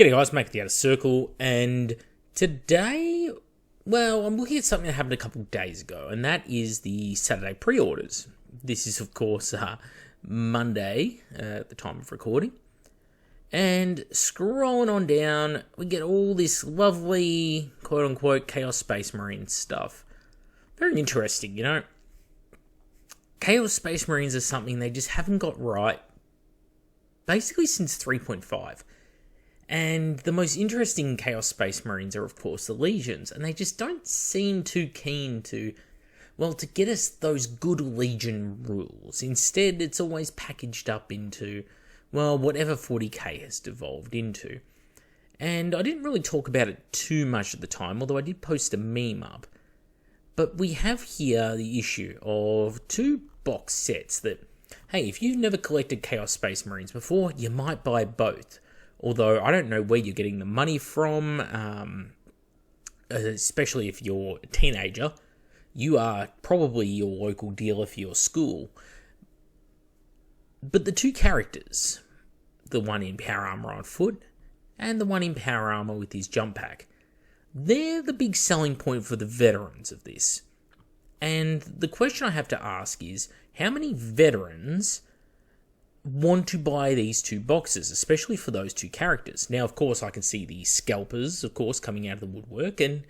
G'day guys, make the Outer Circle, and today, well, I'm looking at something that happened a couple of days ago, and that is the Saturday pre-orders. This is, of course, Monday at the time of recording, and scrolling on down, we get all this lovely, quote-unquote, Chaos Space Marine stuff. Very interesting, you know. Chaos Space Marines are something they just haven't got right, basically since 3.5. And the most interesting Chaos Space Marines are, of course, the Legions. And they just don't seem too keen to get us those good Legion rules. Instead, it's always packaged up into, whatever 40k has devolved into. And I didn't really talk about it too much at the time, although I did post a meme up. But we have here the issue of two box sets that, hey, if you've never collected Chaos Space Marines before, you might buy both. Although I don't know where you're getting the money from, especially if you're a teenager. You are probably your local dealer for your school. But the two characters, the one in Power Armor on foot and the one in Power Armor with his jump pack, they're the big selling point for the veterans of this. And the question I have to ask is, how many veterans want to buy these two boxes, especially for those two characters? Now, of course, I can see the scalpers, of course, coming out of the woodwork, and,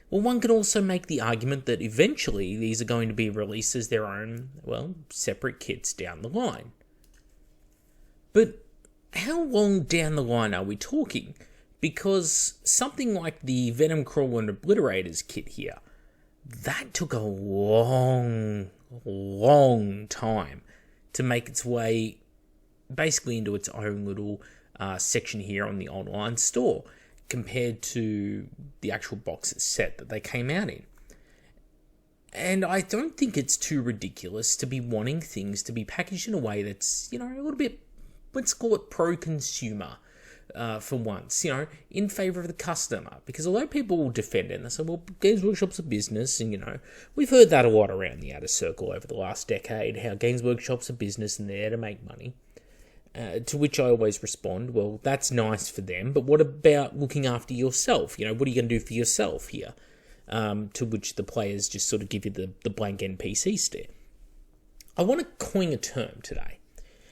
one can also make the argument that eventually these are going to be released as their own, separate kits down the line. But how long down the line are we talking? Because something like the Venom Crawler and Obliterators kit here, that took a long time to make its way basically into its own little section here on the online store compared to the actual box set that they came out in. And I don't think it's too ridiculous to be wanting things to be packaged in a way that's, a little bit, let's call it pro-consumer for once, in favour of the customer. Because although people will defend it and they say, Games Workshop's a business, and, we've heard that a lot around the Outer Circle over the last decade, how Games Workshop's a business and they're there to make money. To which I always respond, well, that's nice for them, but what about looking after yourself? What are you going to do for yourself here? To which the players just sort of give you the blank NPC stare. I want to coin a term today.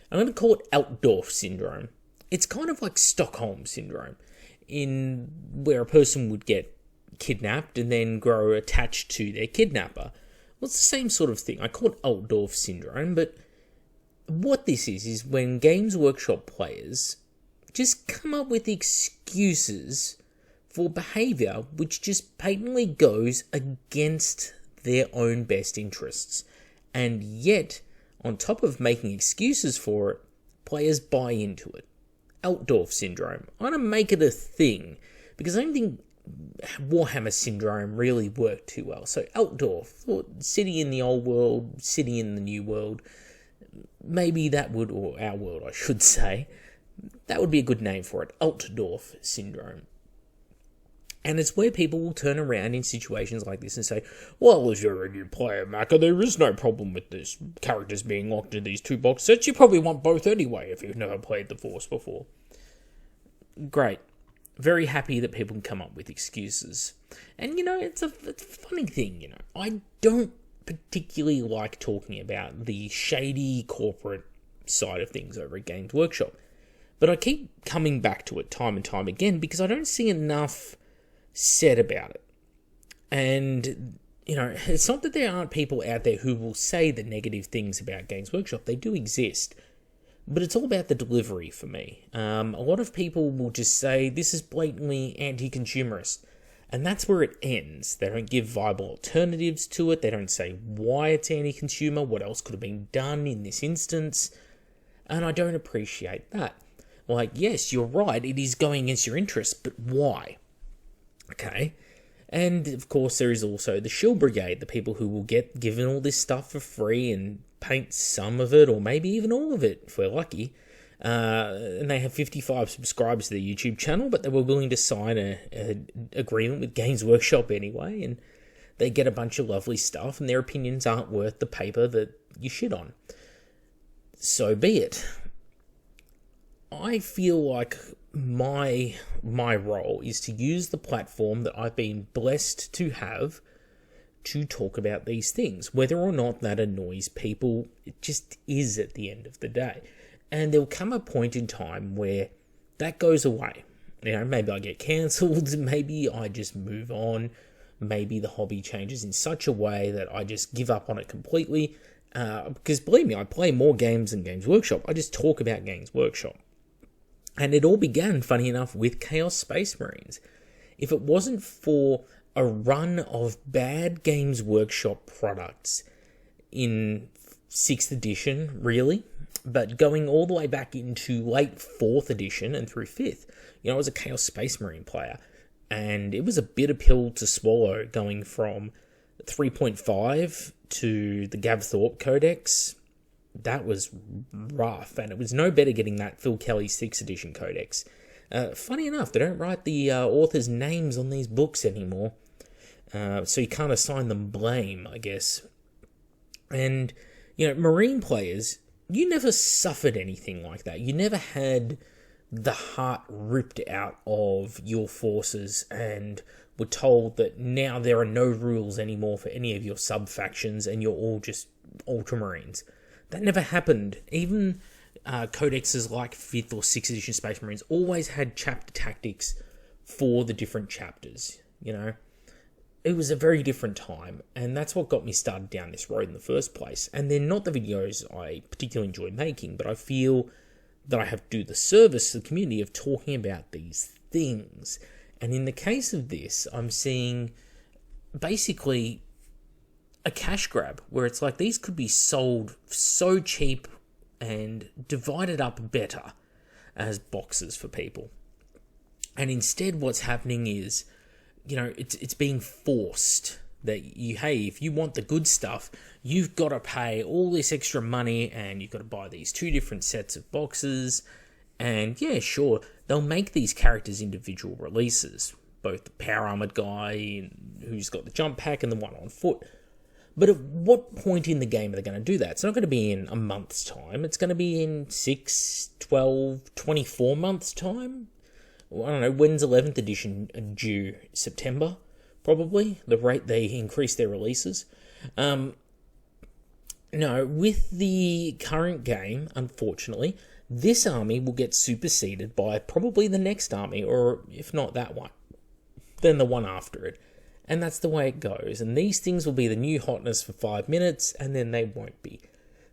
I'm going to call it Altdorf syndrome. It's kind of like Stockholm syndrome, in where a person would get kidnapped and then grow attached to their kidnapper. Well, it's the same sort of thing. I call it Altdorf syndrome, but what this is when Games Workshop players just come up with excuses for behaviour which just patently goes against their own best interests. And yet, on top of making excuses for it, players buy into it. Altdorf syndrome. I'm going to make it a thing, because I don't think Warhammer syndrome really worked too well. So Altdorf, city in the old world, city in the new world. Maybe that would, or our world I should say, that would be a good name for it, Altdorf syndrome. And it's where people will turn around in situations like this and say, well, if you're a new player, Macca, there is no problem with this characters being locked in these two box sets. You probably want both anyway if you've never played the Force before. Great. Very happy that people can come up with excuses. And, it's a funny thing, I don't particularly like talking about the shady corporate side of things over at Games Workshop. But I keep coming back to it time and time again because I don't see enough said about it. And, it's not that there aren't people out there who will say the negative things about Games Workshop. They do exist. But it's all about the delivery for me. A lot of people will just say, this is blatantly anti-consumerist. And that's where it ends. They don't give viable alternatives to it. They don't say why it's anti-consumer, what else could have been done in this instance. And I don't appreciate that. Yes, you're right, it is going against your interests, but why? Okay. And, of course, there is also the Shield Brigade, the people who will get given all this stuff for free and paint some of it, or maybe even all of it, if we're lucky. And they have 55 subscribers to their YouTube channel, but they were willing to sign an agreement with Games Workshop anyway, and they get a bunch of lovely stuff, and their opinions aren't worth the paper that you shit on. So be it. I feel like my role is to use the platform that I've been blessed to have to talk about these things. Whether or not that annoys people, it just is at the end of the day. And there'll come a point in time where that goes away. Maybe I get cancelled, maybe I just move on, maybe the hobby changes in such a way that I just give up on it completely. Because believe me, I play more games than Games Workshop. I just talk about Games Workshop. And it all began, funny enough, with Chaos Space Marines. If it wasn't for a run of bad Games Workshop products in 6th edition, really, but going all the way back into late 4th edition and through 5th, I was a Chaos Space Marine player, and it was a bitter pill to swallow going from 3.5 to the Gav Thorpe Codex. That was rough, and it was no better getting that Phil Kelly 6th edition Codex. Funny enough, they don't write the authors' names on these books anymore, so you can't assign them blame, I guess. And, Marine players, you never suffered anything like that. You never had the heart ripped out of your forces and were told that now there are no rules anymore for any of your sub-factions and you're all just Ultramarines. That never happened. Even codexes like 5th or 6th edition Space Marines always had chapter tactics for the different chapters, It was a very different time, and that's what got me started down this road in the first place. And they're not the videos I particularly enjoy making, but I feel that I have to do the service to the community of talking about these things. And in the case of this, I'm seeing basically a cash grab, where it's like these could be sold so cheap and divided up better as boxes for people. And instead what's happening is, it's being forced that if you want the good stuff, you've got to pay all this extra money and you've got to buy these 2 different sets of boxes. And yeah, sure, they'll make these characters individual releases, both the power armored guy who's got the jump pack and the one on foot. But at what point in the game are they going to do that? It's not going to be in a month's time. It's going to be in 6, 12, 24 months' time. I don't know, when's 11th edition due? September, probably, the rate they increase their releases. No, with the current game, unfortunately, this army will get superseded by probably the next army, or if not that one, then the one after it. And that's the way it goes. And these things will be the new hotness for 5 minutes, and then they won't be.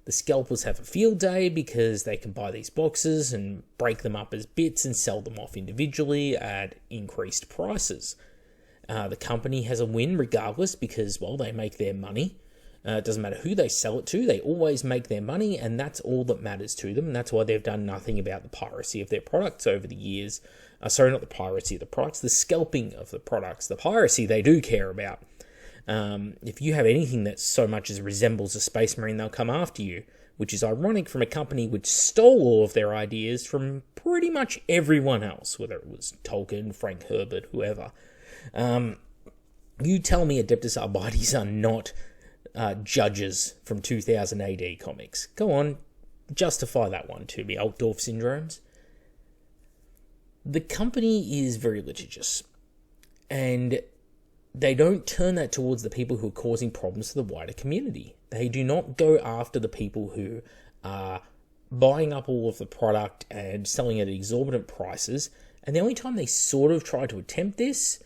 The scalpers have a field day because they can buy these boxes and break them up as bits and sell them off individually at increased prices. The company has a win regardless because, they make their money. It doesn't matter who they sell it to, they always make their money, and that's all that matters to them. And that's why they've done nothing about the piracy of their products over the years. Sorry, not the piracy of the products, the scalping of the products. The piracy they do care about. If you have anything that so much as resembles a Space Marine, they'll come after you, which is ironic from a company which stole all of their ideas from pretty much everyone else, whether it was Tolkien, Frank Herbert, whoever. You tell me Adeptus Arbites are not judges from 2000 AD comics. Go on, justify that one to me, Altdorf syndromes. The company is very litigious, and they don't turn that towards the people who are causing problems to the wider community. They do not go after the people who are buying up all of the product and selling it at exorbitant prices. And the only time they sort of tried to attempt this,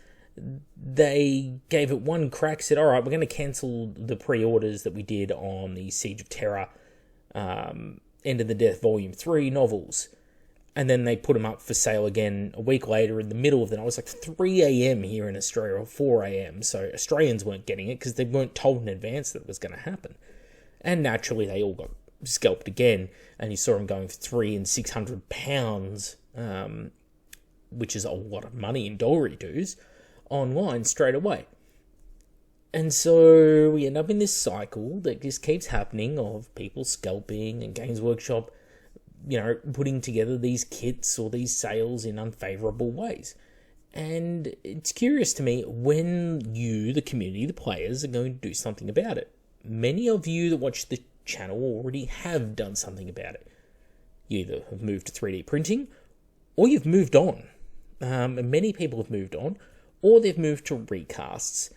they gave it one crack, said, all right, we're going to cancel the pre-orders that we did on the Siege of Terror, End of the Death Volume 3 novels. And then they put them up for sale again a week later in the middle of the night. It was like 3 a.m. here in Australia, or 4 a.m. So Australians weren't getting it because they weren't told in advance that it was going to happen. And naturally, they all got scalped again. And you saw them going for £300 and £600, which is a lot of money in dollary dues, online straight away. And so we end up in this cycle that just keeps happening of people scalping and Games Workshop, putting together these kits or these sales in unfavourable ways. And it's curious to me when you, the community, the players, are going to do something about it. Many of you that watch the channel already have done something about it. You either have moved to 3D printing, or you've moved on. And many people have moved on, or they've moved to recasts.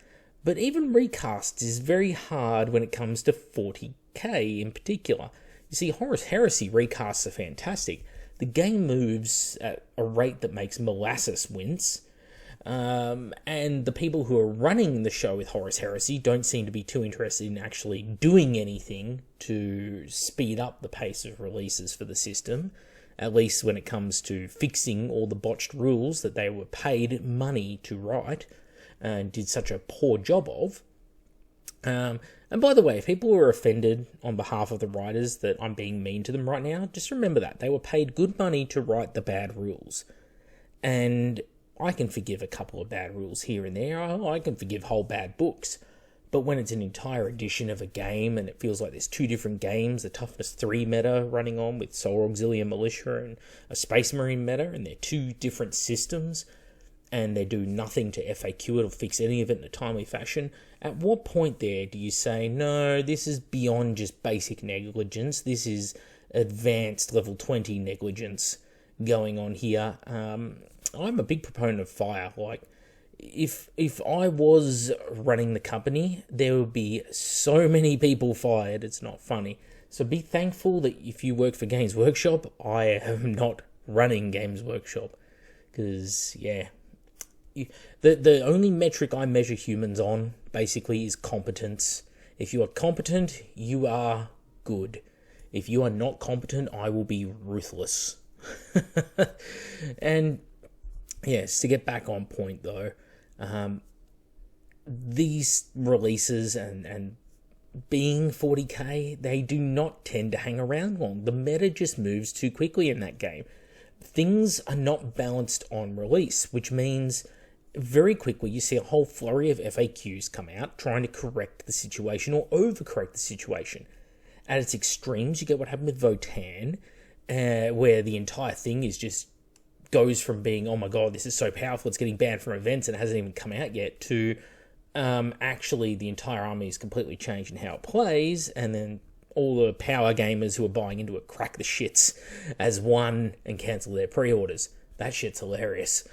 But even recasts is very hard when it comes to 40k in particular. You see, Horus Heresy recasts are fantastic. The game moves at a rate that makes molasses wince. And the people who are running the show with Horus Heresy don't seem to be too interested in actually doing anything to speed up the pace of releases for the system, at least when it comes to fixing all the botched rules that they were paid money to write and did such a poor job of. And by the way, if people were offended on behalf of the writers that I'm being mean to them right now, just remember that. They were paid good money to write the bad rules. And I can forgive a couple of bad rules here and there. I can forgive whole bad books. But when it's an entire edition of a game and it feels like there's two different games, the Toughness 3 meta running on with Solar Auxilium Militia and a Space Marine meta, and they're two different systems, and they do nothing to FAQ it or fix any of it in a timely fashion, at what point there do you say, no, this is beyond just basic negligence, this is advanced level 20 negligence going on here? I'm a big proponent of fire. Like, if I was running the company, there would be so many people fired, it's not funny. So be thankful that if you work for Games Workshop, I am not running Games Workshop. Because, yeah, the only metric I measure humans on, basically, is competence. If you are competent, you are good. If you are not competent, I will be ruthless. And yes, to get back on point though, these releases and being 40k, they do not tend to hang around long. The meta just moves too quickly in that game. Things are not balanced on release, which means very quickly you see a whole flurry of FAQs come out trying to correct the situation or overcorrect the situation. At its extremes, you get what happened with Votan, where the entire thing is just goes from being, oh my god, this is so powerful, it's getting banned from events and it hasn't even come out yet, to actually the entire army is completely changed in how it plays, and then all the power gamers who are buying into it crack the shits as one and cancel their pre-orders. That shit's hilarious.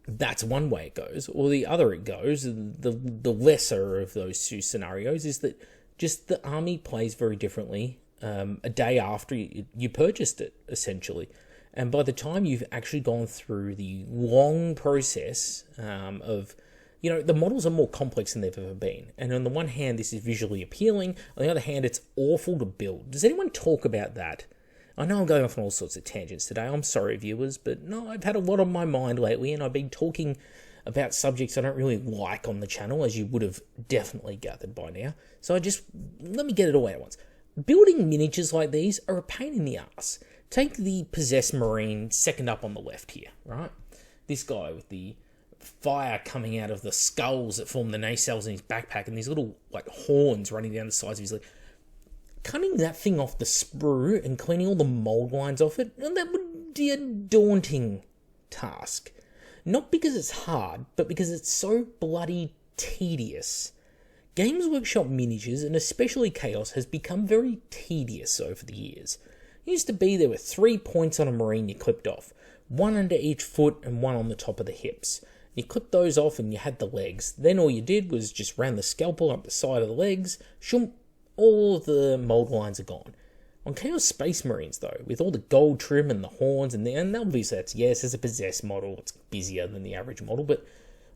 That's one way it goes. Or the other it goes, the lesser of those two scenarios, is that just the army plays very differently a day after you purchased it, essentially. And by the time you've actually gone through the long process of, the models are more complex than they've ever been. And on the one hand, this is visually appealing. On the other hand, it's awful to build. Does anyone talk about that? I know I'm going off on all sorts of tangents today. I'm sorry, viewers, but no, I've had a lot on my mind lately, and I've been talking about subjects I don't really like on the channel, as you would have definitely gathered by now. So let me get it all out at once. Building miniatures like these are a pain in the ass. Take the Possessed Marine second up on the left here, right? This guy with the fire coming out of the skulls that form the nacelles in his backpack and these little horns running down the sides of his leg. Cutting that thing off the sprue and cleaning all the mold lines off it, that would be a daunting task. Not because it's hard, but because it's so bloody tedious. Games Workshop miniatures, and especially Chaos, has become very tedious over the years. It used to be there were 3 points on a Marine you clipped off. One under each foot and one on the top of the hips. You clipped those off and you had the legs. Then all you did was just ran the scalpel up the side of the legs. Shoom, all of the mold lines are gone. On Chaos Space Marines, though, with all the gold trim and the horns, and obviously it's a possessed model, it's busier than the average model, but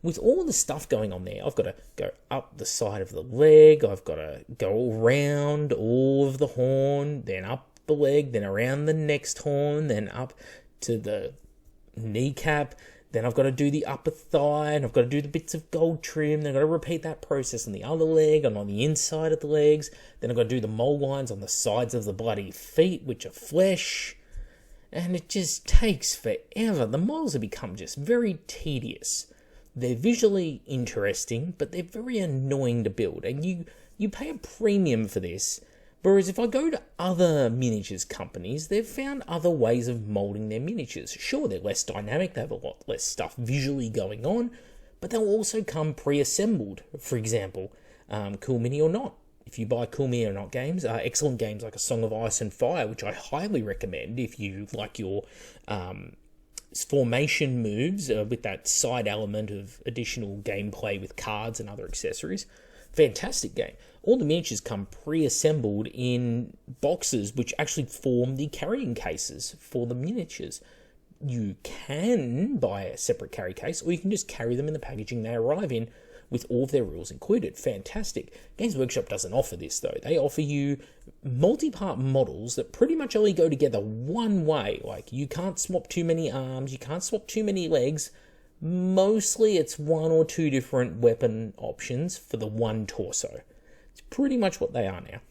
with all the stuff going on there, I've got to go up the side of the leg, I've got to go around all of the horn, then up the leg, then around the next horn, then up to the kneecap, then I've got to do the upper thigh, and I've got to do the bits of gold trim, then I've got to repeat that process on the other leg and on the inside of the legs, then I've got to do the mold lines on the sides of the bloody feet, which are flesh, and it just takes forever. The models have become just very tedious. They're visually interesting, but they're very annoying to build, and you pay a premium for this. Whereas if I go to other miniatures companies, they've found other ways of moulding their miniatures. Sure, they're less dynamic, they have a lot less stuff visually going on, but they'll also come pre-assembled. For example, Cool Mini or not. if you buy Cool Me or Not games, excellent games like A Song of Ice and Fire, which I highly recommend if you like your formation moves with that side element of additional gameplay with cards and other accessories. Fantastic game. All the miniatures come pre-assembled in boxes which actually form the carrying cases for the miniatures. You can buy a separate carry case, or you can just carry them in the packaging they arrive in with all of their rules included. Fantastic. Games Workshop doesn't offer this, though. They offer you multi-part models that pretty much only go together one way. Like, you can't swap too many arms, you can't swap too many legs. Mostly it's one or two different weapon options for the one torso. It's pretty much what they are now.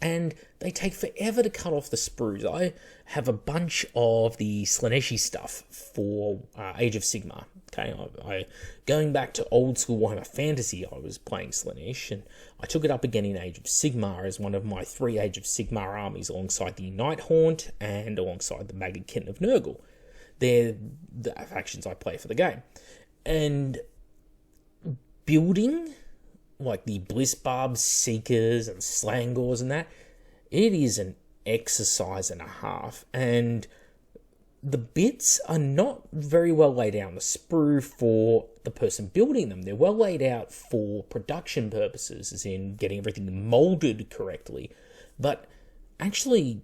And they take forever to cut off the sprues. I have a bunch of the Slaneshi stuff for Age of Sigmar. Okay, I going back to old school Warhammer Fantasy, I was playing Slaanesh, and I took it up again in Age of Sigmar as one of my 3 Age of Sigmar armies, alongside the Nighthaunt and alongside the Maggotkin of Nurgle. They're the factions I play for the game. And building like the Blissbarbs, Seekers, and Slangors and that, it is an exercise and a half. And the bits are not very well laid out on the sprue for the person building them. They're well laid out for production purposes, as in getting everything molded correctly. But actually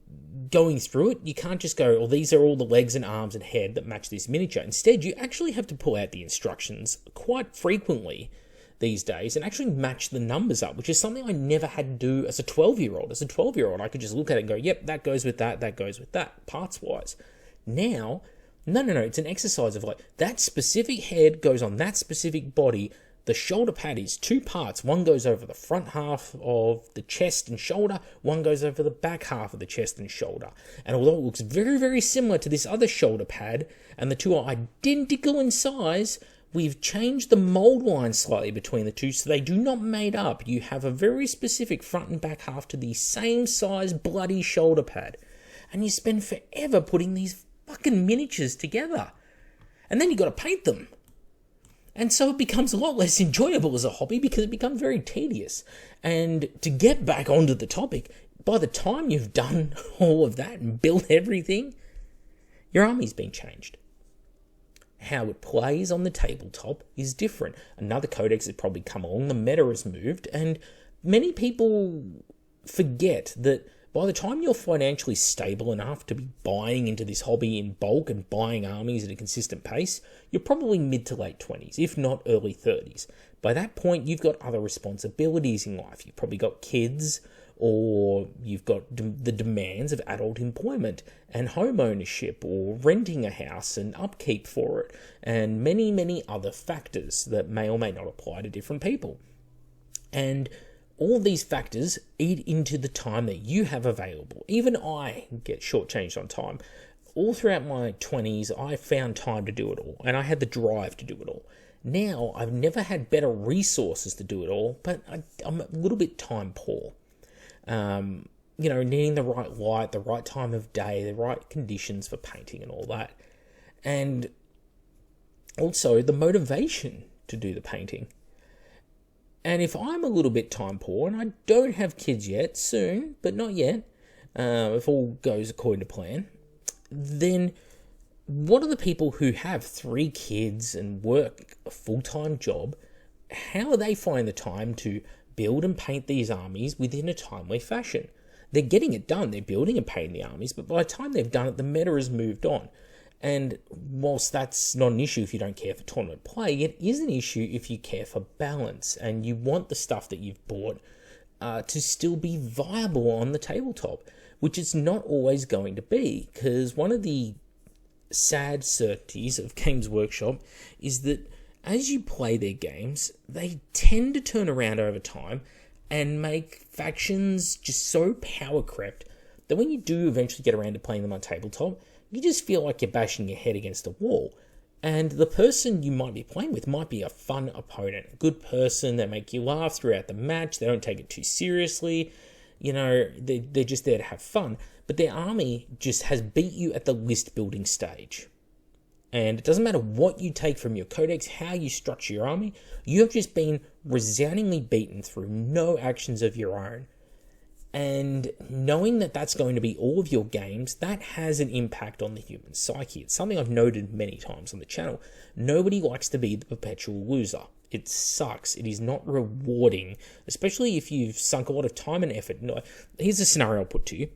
going through it, you can't just go, oh, these are all the legs and arms and head that match this miniature. Instead, you actually have to pull out the instructions quite frequently these days and actually match the numbers up, which is something I never had to do as a 12-year-old. As a 12-year-old, I could just look at it and go, yep, that goes with that goes with that, parts-wise. Now, no, it's an exercise of like, that specific head goes on that specific body. The shoulder pad is 2 parts. One goes over the front half of the chest and shoulder. One goes over the back half of the chest and shoulder. And although it looks very, very similar to this other shoulder pad, and the two are identical in size, we've changed the mold line slightly between the two, so they do not mate up. You have a very specific front and back half to the same size bloody shoulder pad. And you spend forever putting these fucking miniatures together. And then you got to paint them. And so it becomes a lot less enjoyable as a hobby because it becomes very tedious. And to get back onto the topic, by the time you've done all of that and built everything, your army's been changed. How it plays on the tabletop is different. Another codex has probably come along, the meta has moved, and many people forget that by the time you're financially stable enough to be buying into this hobby in bulk and buying armies at a consistent pace, you're probably mid to late 20s, if not early 30s. By that point, you've got other responsibilities in life. You've probably got kids, or you've got the demands of adult employment and home ownership, or renting a house and upkeep for it, and many, many other factors that may or may not apply to different people. And all of these factors eat into the time that you have available. Even I get shortchanged on time. All throughout my 20s, I found time to do it all, and I had the drive to do it all. Now, I've never had better resources to do it all, but I'm a little bit time poor. Needing the right light, the right time of day, the right conditions for painting and all that. And also the motivation to do the painting. And if I'm a little bit time poor, and I don't have kids yet, soon, but not yet, if all goes according to plan, then what are the people who have 3 kids and work a full-time job, how are they finding the time to build and paint these armies within a timely fashion? They're getting it done, they're building and painting the armies, but by the time they've done it, the meta has moved on. And whilst that's not an issue if you don't care for tournament play, it is an issue if you care for balance and you want the stuff that you've bought to still be viable on the tabletop, which it's not always going to be, because one of the sad certainties of Games Workshop is that as you play their games, they tend to turn around over time and make factions just so power crept that when you do eventually get around to playing them on tabletop, you just feel like you're bashing your head against a wall. And the person you might be playing with might be a fun opponent, a good person, they make you laugh throughout the match, they don't take it too seriously, they're just there to have fun. But their army just has beat you at the list building stage. And it doesn't matter what you take from your codex, how you structure your army, you have just been resoundingly beaten through no actions of your own. And knowing that that's going to be all of your games, that has an impact on the human psyche. It's something I've noted many times on the channel. Nobody likes to be the perpetual loser. It sucks. It is not rewarding, especially if you've sunk a lot of time and effort. Here's a scenario I'll put to you.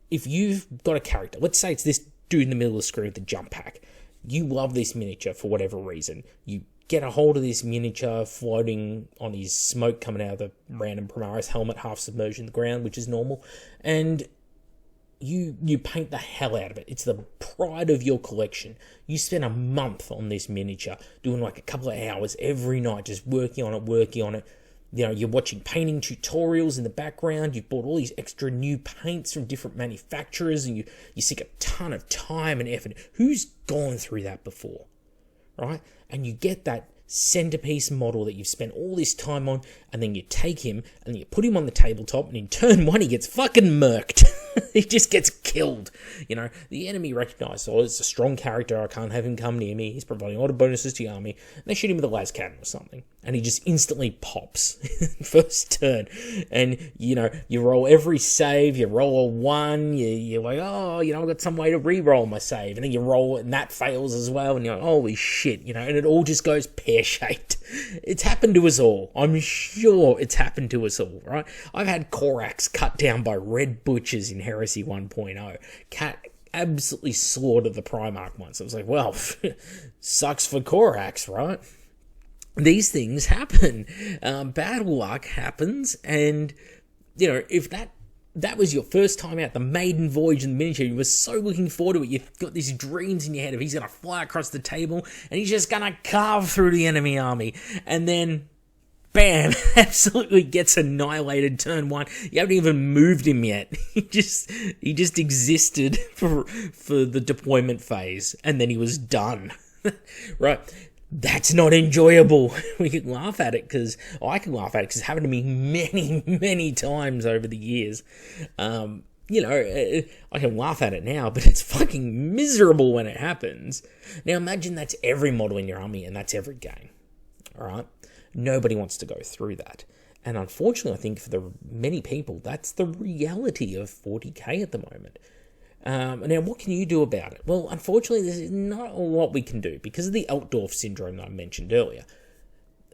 If you've got a character, let's say it's this dude in the middle of the screen with the jump pack. You love this miniature for whatever reason. You get a hold of this miniature floating on his smoke coming out of the random Primaris helmet, half submerged in the ground, which is normal, and you paint the hell out of it. It's the pride of your collection. You spend a month on this miniature, doing like a couple of hours every night, just working on it. You know, you're watching painting tutorials in the background. You've bought all these extra new paints from different manufacturers, and you sink a ton of time and effort. Who's gone through that before? Right? And you get that centerpiece model that you've spent all this time on, and then you take him and you put him on the tabletop, and in turn one he gets fucking murked. He just gets killed. You know, the enemy recognise, oh, it's a strong character, I can't have him come near me, he's providing a lot of bonuses to the army, and they shoot him with a las cannon or something, and he just instantly pops first turn. And you know, you roll every save, you roll a 1, you're like, oh, you know, I've got some way to re-roll my save, and then you roll it and that fails as well, and you're like, holy shit, you know, and it all just goes pear-shaped. It's happened to us all. I'm sure it's happened to us all, right? I've had Korax cut down by red butchers in Heresy 1.0. Cat absolutely slaughtered the Primarch once. I was like, well, sucks for Korax, right? These things happen. Bad luck happens, and, you know, if that was your first time out, the maiden voyage in the miniature, you were so looking forward to it, you've got these dreams in your head of he's going to fly across the table, and he's just going to carve through the enemy army, and then, bam, absolutely gets annihilated turn 1. You haven't even moved him yet. He just existed for the deployment phase, and then he was done. Right? That's not enjoyable. We can laugh at it because I can laugh at it because it's happened to me many, many times over the years. You know, I can laugh at it now, but it's fucking miserable when it happens. Now imagine that's every model in your army and that's every game. All right? Nobody wants to go through that. And unfortunately, I think for the many people, that's the reality of 40k at the moment. Now, what can you do about it? Well, unfortunately, there's not a lot we can do because of the Altdorf syndrome that I mentioned earlier.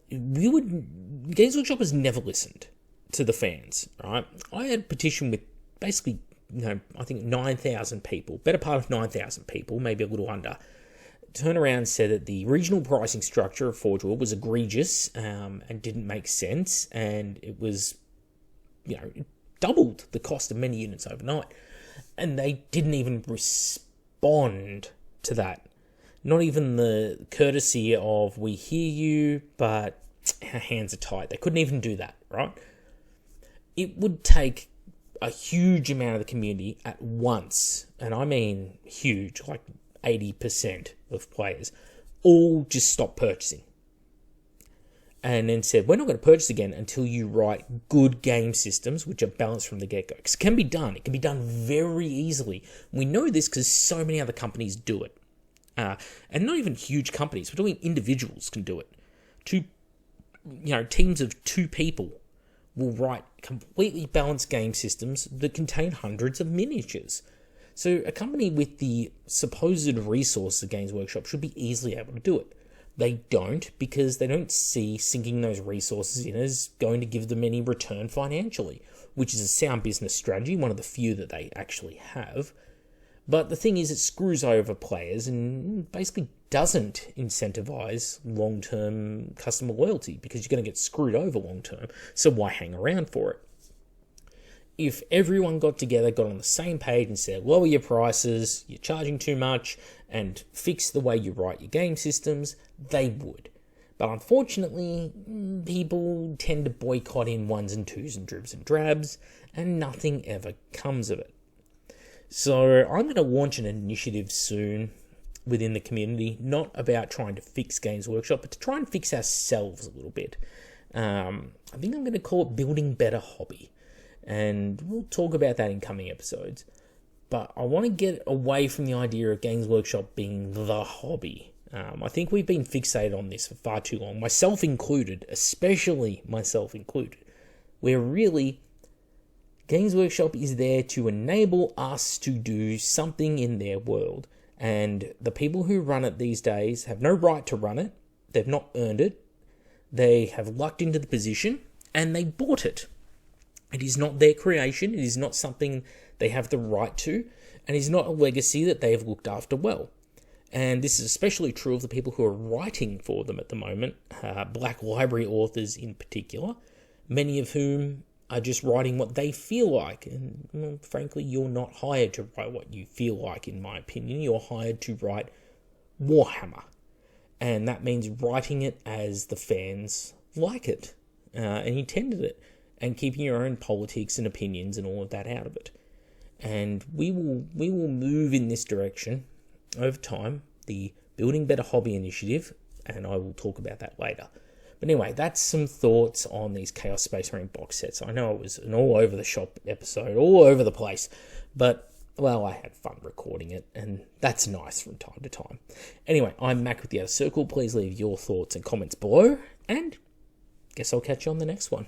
Games Workshop has never listened to the fans, right? I had a petition with basically, you know, I think 9,000 people, better part of 9,000 people, maybe a little under, turn around and said that the regional pricing structure of Forge World was egregious and didn't make sense, and it was, you know, it doubled the cost of many units overnight. And they didn't even respond to that. Not even the courtesy of, we hear you, but our hands are tied. They couldn't even do that, right? It would take a huge amount of the community at once, and I mean huge, like 80% of players, all just stop purchasing. And then said, we're not going to purchase again until you write good game systems, which are balanced from the get-go. Because it can be done. It can be done very easily. We know this because so many other companies do it. And not even huge companies. We're talking individuals can do it. Teams of 2 people will write completely balanced game systems that contain hundreds of miniatures. So a company with the supposed resources of Games Workshop should be easily able to do it. They don't, because they don't see sinking those resources in as going to give them any return financially, which is a sound business strategy, one of the few that they actually have. But the thing is, it screws over players and basically doesn't incentivize long-term customer loyalty, because you're going to get screwed over long-term, so why hang around for it? If everyone got together, got on the same page and said, lower your prices, you're charging too much, and fix the way you write your game systems, they would. But unfortunately, people tend to boycott in 1s and 2s and dribs and drabs, and nothing ever comes of it. So I'm going to launch an initiative soon within the community, not about trying to fix Games Workshop, but to try and fix ourselves a little bit. I think I'm going to call it Building Better Hobby. And we'll talk about that in coming episodes. But I want to get away from the idea of Games Workshop being the hobby. I think we've been fixated on this for far too long, myself included, especially myself included, where really Games Workshop is there to enable us to do something in their world. And the people who run it these days have no right to run it. They've not earned it. They have lucked into the position and they bought it. It is not their creation. It is not something they have the right to. And it is not a legacy that they have looked after well. And this is especially true of the people who are writing for them at the moment, Black Library authors in particular, many of whom are just writing what they feel like. And well, frankly, you're not hired to write what you feel like, in my opinion. You're hired to write Warhammer. And that means writing it as the fans like it and intended it, and keeping your own politics and opinions and all of that out of it. And we will move in this direction over time, the Building Better Hobby Initiative, and I will talk about that later. But anyway, that's some thoughts on these Chaos Space Marine box sets. I know it was an all over the shop episode, all over the place, but, well, I had fun recording it, and that's nice from time to time. Anyway, I'm Mac with the Outer Circle. Please leave your thoughts and comments below, and guess I'll catch you on the next one.